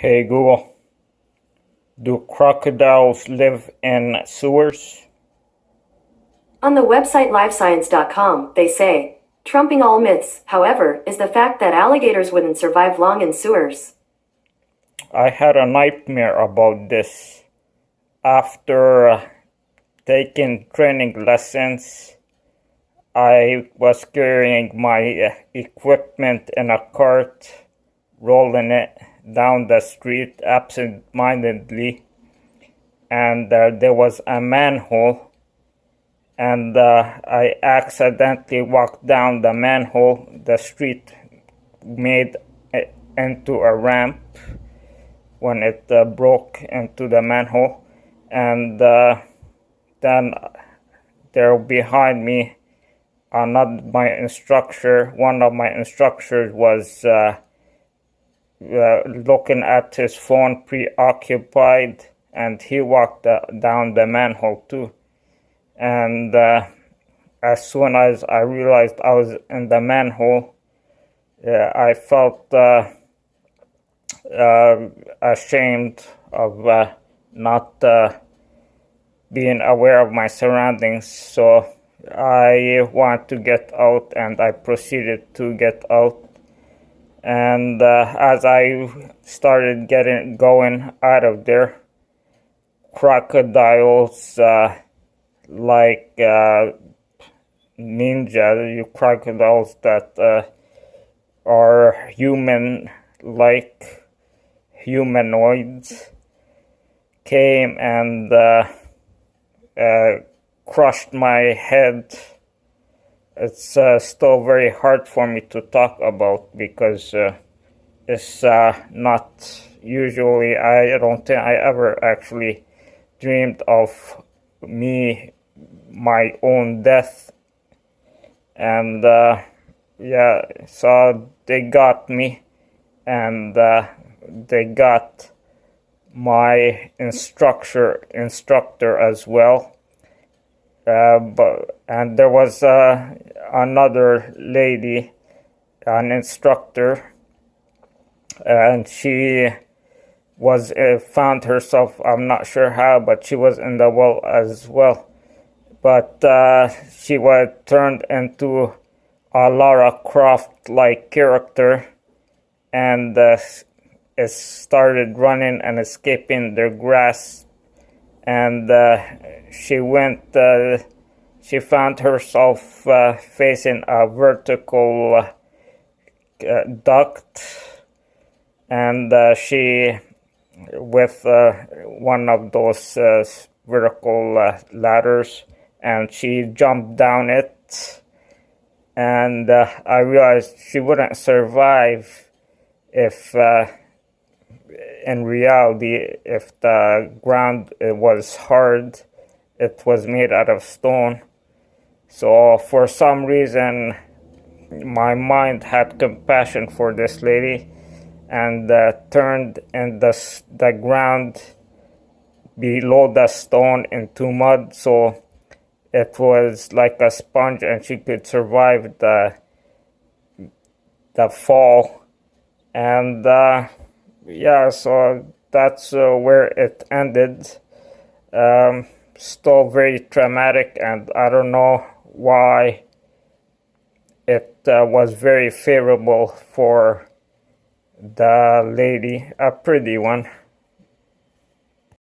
Hey Google, do crocodiles live in sewers? On the website livescience.com, they say, trumping all myths, however, is the fact that alligators wouldn't survive long in sewers. I had a nightmare about this. After taking training lessons, I was carrying my equipment in a cart, rolling it down the street absent-mindedly, and there was a manhole, and I accidentally walked down the manhole. The street made it into a ramp when it broke into the manhole, and then there behind me, not my instructor, one of my instructors was looking at his phone, preoccupied, and he walked down the manhole too. And as soon as I realized I was in the manhole, I felt ashamed of not being aware of my surroundings. So I wanted to get out, and I proceeded to get out. And as I started going out of there, crocodiles, like ninja crocodiles that are human-like humanoids, came and crushed my head. It's still very hard for me to talk about because it's not usually, I don't think I ever actually dreamed of my own death. And yeah, so they got me, and they got my instructor as well. And there was another lady, an instructor, and she was found herself, I'm not sure how, but she was in the well as well. But she was turned into a Lara Croft-like character, and it started running and escaping their grasp. And she found herself facing a vertical duct, and she, with one of those vertical ladders, and she jumped down it, and I realized she wouldn't survive if in reality, if the ground was hard. It was made out of stone. So for some reason, my mind had compassion for this lady, and turned in the ground below the stone into mud, so it was like a sponge, and she could survive the fall. And yeah, so that's where it ended. Still very traumatic, and I don't know why it was very favorable for the lady, a pretty one.